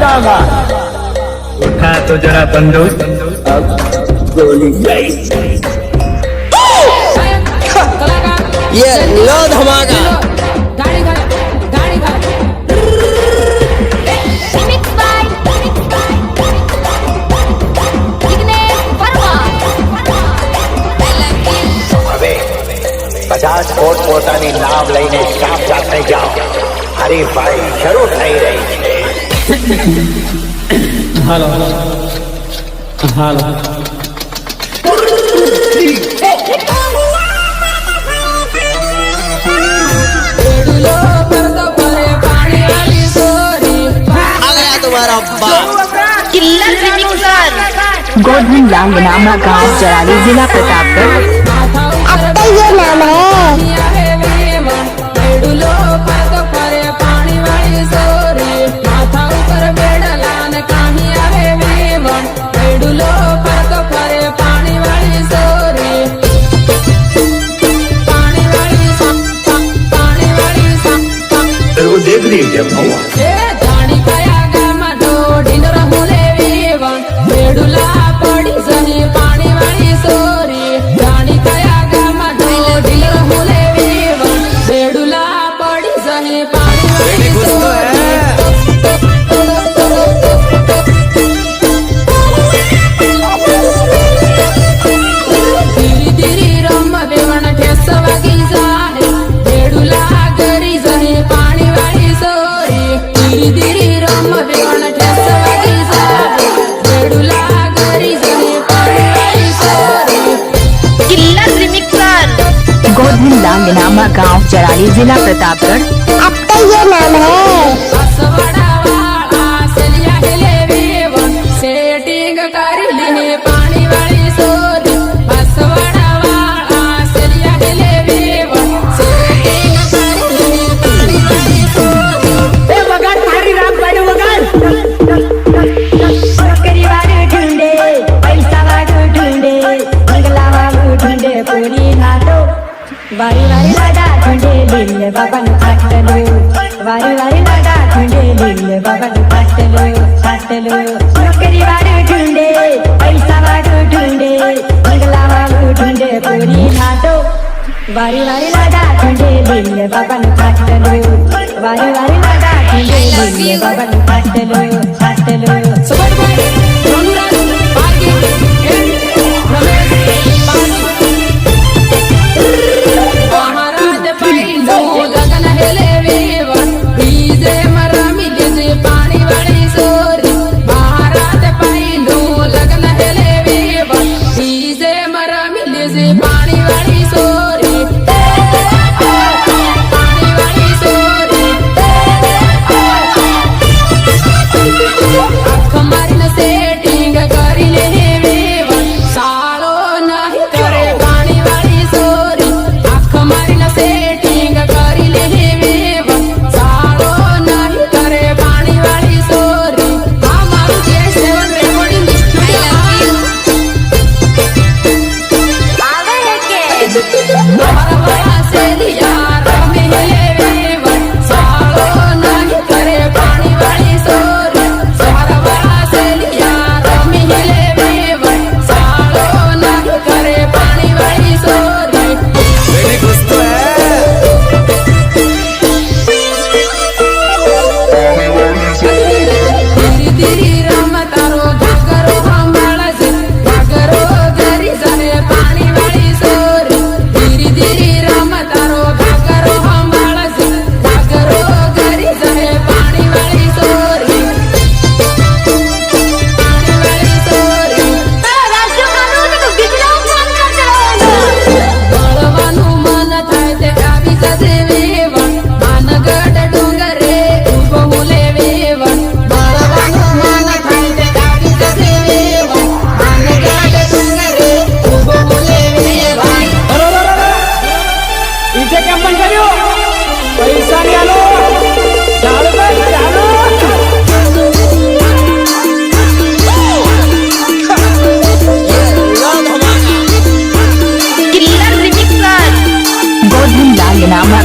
जाऊंगा। उठा तो जरा बंदूक, अब गोली गई। ये लो धमाका। હવે 50 પોતપોતાની નામ લઈને સાફ જાતે જાઓ. હરીફાઈ શરૂ થઈ રહી છે. હાલો હાલો હાલો तुम्हारा बाप किल्लर रिमिक्सर गोधन लांगनामा गांव जराली जिला प्रतापगढ़। अब तो ये नाम है वो देख रही है क्या भौवा? गोधन लांगनामा गांव जराली जिला प्रतापगढ़। अब तो ये नाम है वारी वारी लाडा ठंडे लीले बाबा ने फाटलो वारी वारी लाडा ठंडे लीले बाबा ने फाटलो नौकरी वाले ढूंढे पैसा वाले ढूंढे मंगला वाले ढूंढे पूरी घाटो वारी वारी लाडा ठंडे लीले बाबा ने फाटलो वारी वारी लाडा ठंडे लीले बाबा ने फाटलो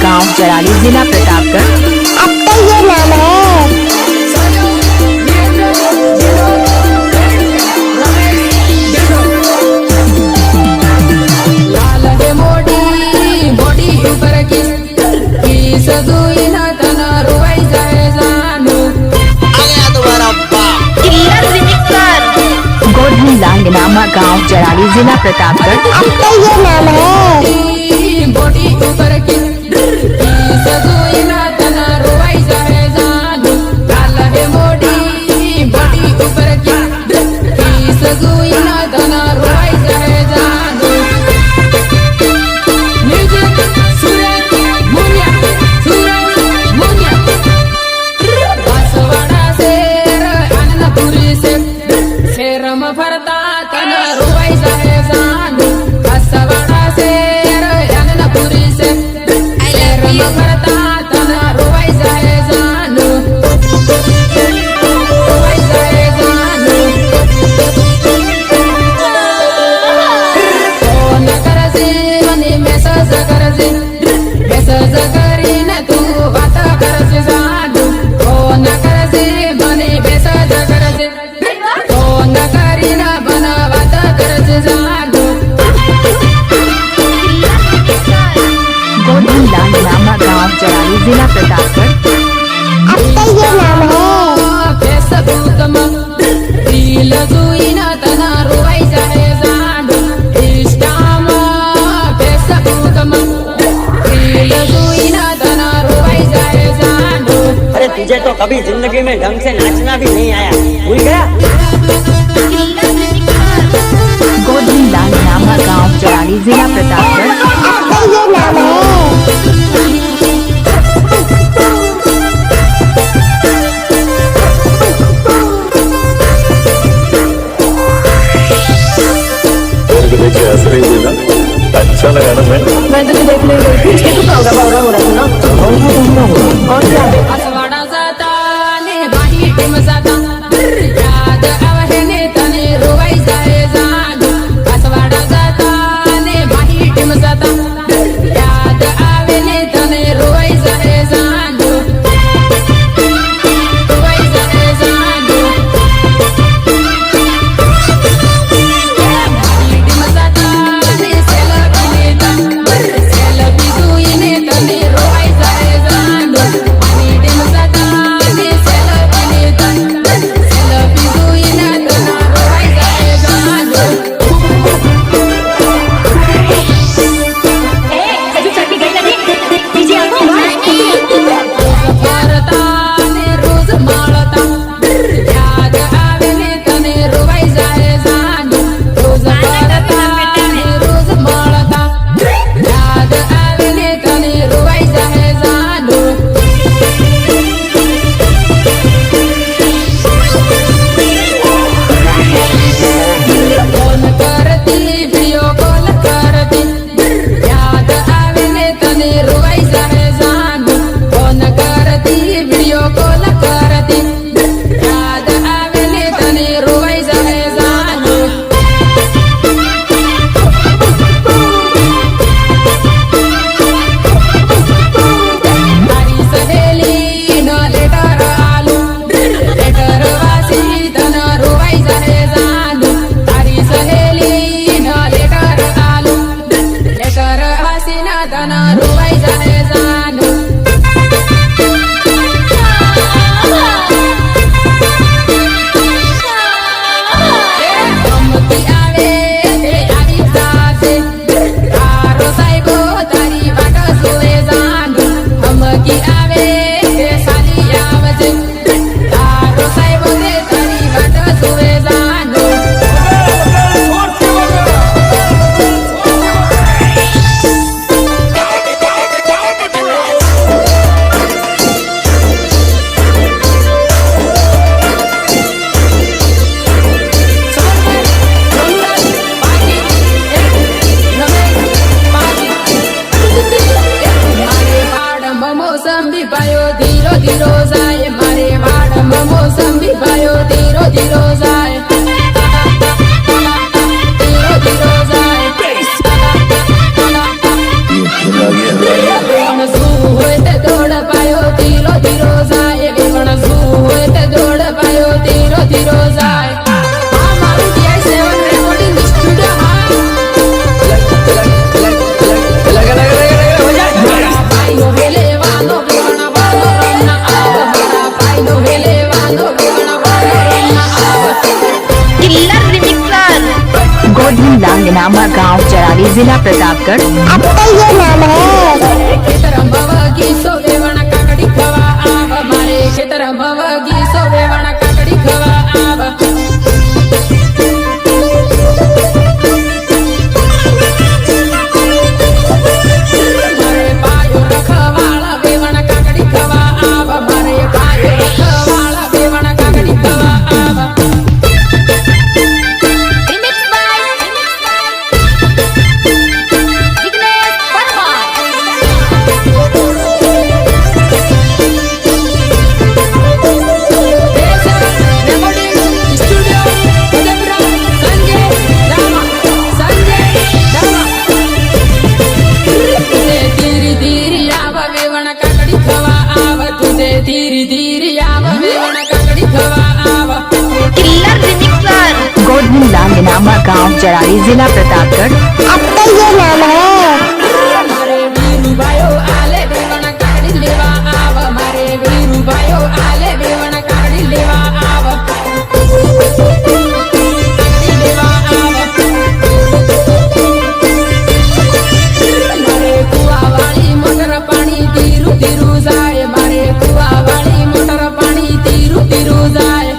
गांव जराली जिला प्रतापगढ़। अब तो ये नाम है सजून तन रुवाई जाए जानू आ गया तुम्हारा बाप किल्लर रिमिक्सर गोधन लांगनामा गांव जराली जिला प्रतापगढ़। अब तो ये नाम है बॉडी ऊपर की सजून तन रुवाई जाए जानू काल है मोडी बॉडी ऊपर की सजून तन रुवाई जाए जानू म्यूजिक सूरज मुनिया बांसवाड़ा शेर अन्नपुरी से शेरम भरता तन रुवाई जाए जानू बांसवाड़ा शेर अन्नपुरी से शेरम भरता तन रुवाई जाए जानू रुवाई जाए जानू फोन करजे मनी मेसेज करजे मेसेज करीन तू बात करजे जानू फोन करजे मनी मेसेज करजे फोन करीन बन बात करजे जानू गोधन लांगनामा गांव जराली जिला प्रतापगढ़। अब तो ये नाम है फेसबुक में रील जुईन तना रुवाई जाए जानू इंस्टा में फेसबुक में रील जुईन तना रुवाई जाए जानू अरे तुझे तो कभी जिंदगी में ढंग से नाचना भी नहीं आया भूल गया गोधन लांगनामा गांव जराली जिला प्रतापगढ़। अब तो ये नाम है तेरे को देखिए हंस रही थी ना, अच्छा लगा ना मैं असवाड़ा जाता ने बाही टीम जाता याद आवे ने तने रुवाई जाए जानू असवाड़ा जाता ने बाही टीम जाता याद आवे ने तने रुवाई जाए जानू रुवाई जाए जानू बाही टीम जाता ने सेल्फी जुईने तने रुवाई जाए जानू बाही टीम जाता ने सेल्फी जुईने तना रुवाई जाए जानू भरता ने रोज माळता याद आवे ने तने रुवाई जाए जानू रोज भरता ने रोज माळता याद आवे ने तने रुवाई जाए जानू फोन करती वीडियो कॉल करती याद आवे ने तने रुवाई जाए जानू फोन करती वीडियो कॉल करती याद आवे ने तने रुवाई जाए जानू तारी सहेली न लेटर आलू लेटर वासी तन रुवाई जाए जानू तारी सहेली न लेटर आलू लेटर वासी न तन रुवाई जाए जानू गमती आवे ते आई सासे तारो साहेबो तारी वाट सोए जानू हमकी आवे ते साली आवजे तारो साहेबो ते तारी वाट सोए जानू मारे वाडम मोसंबी पायो धीरो धीरो जाए मारे वाडम मोसंबी पायो धीरो धीरो जाए धीरो धीरो जाए वेवण सू होय ते दौड़ पायो धीरो धीरो जाए वेवण सू होय ते दौड़ पायो धीरो धीरो जाए मारू DI7 recording studio भाई हो गेले वानो जिला प्रतापगढ़। अब तो ये नाम है। खेतरम बवगी सोवेवण काकड़ी खवा आव मारे खेतरम बवगी सोवेवण काकड़ी खवा आव मारे पायो रखवाला वेवण काकड़ी खवा आव मारे पायो रखवाला वेवण काकड़ी खवा आव धीरे धीरे आव वेवण काकड़ी खवा आव किल्लर रिमिक्सर। गोधन लांगनामा गांव जरारी जिला प्रतापगढ़। अब तो ये नाम है। मारे वीरू भायो आले वेवण काकड़ी लेवा आव मारे वीरू भायो आले वेवण काकड़ी लेवा आव काकड़ी लेवा आव मारे कुआ वाली मोटर पानी तीरू तीरू जाए मारे कुआ वाली मोटर पानी तीरू तीरू जाए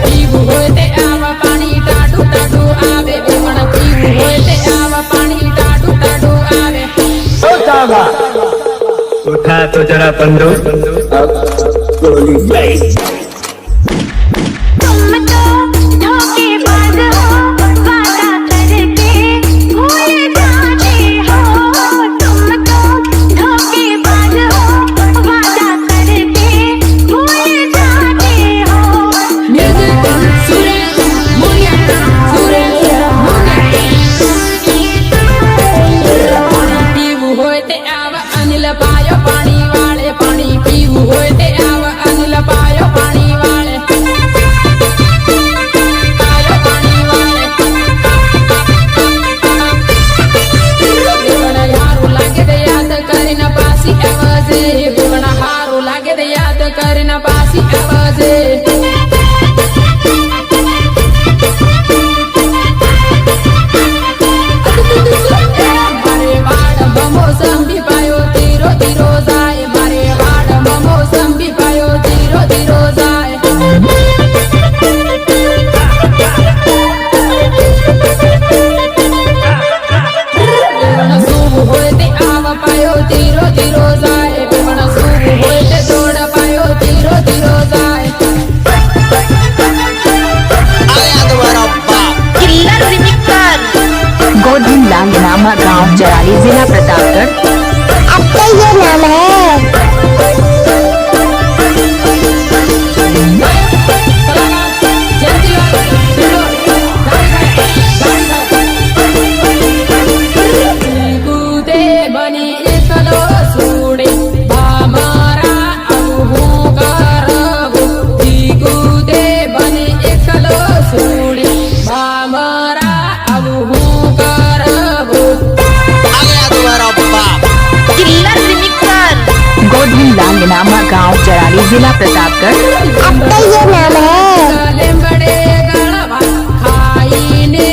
पीवू होते आव पानी टाटू टाटू आवे वेवण पीवू होते आव पानी टाटू टाटू आवे उठा तो जरा बंदो अब गोली जाई तुम तो धोखेबाज हो, वादा करके भूल जाते हो। तुम तो धोखेबाज हो, वादा करके भूल जाते हो। म्यूजिक सुरेश मुनिया सुरेश मुनिया पीवू होते आव अनिल पायो पानी वाले पानी पीवू होते आव अनिल पायो पानी वाले पायो पानी वाले वेवण हारू लागे दे याद करीन पासी आवाजे वेवण हारू लागे दे याद करीन पासी आवाजे मारे वाड़ मोसंबी पायो तीरो तीरो जाए मारे वाड़ मोसंबी पायो तीरो तीरो जाए वेवण सूब होते आव पायो तीरो तीरो जाए वेवण सूब होते तोड़ पायो तीरो तीरो जाए किल्लर रिमिक्सर। गोधन लांगनामा गांव जरारी जिला प्रतापगढ़। अब तो ये नाम है। कूदे बनी एकलो सूडे बामारा अबू करबो कूदे बनी एकलो सूडे बामारा अबू करबो किल्लर रिमिक्सर। गोधन लांगनामा गांव जरारी जिला प्रतापगढ़। अब तो ये नाम है। लेंबड़े गळवा खाईने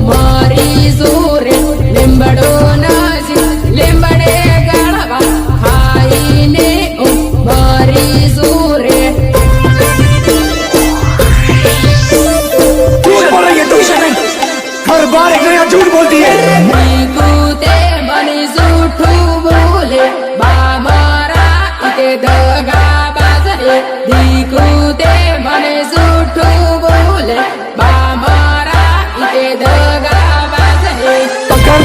मरी जोरे लेंबड़ो नाजी लेंबड़े गळवा खाईने मरी जोरे झूठ बोल रही है तू शरण हर बार एक नया झूठ बोलती है कूते बनी झूठू बोले बामारा इते दगा बाजरे कूते बने झूठू बोले बामारा इते दगा बाजरे पकड़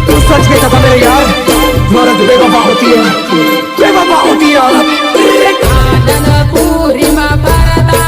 तू सच में कथा मेरे यार औरत बेवफा होती है बेवफा होती है आनंद पूरी मा परदा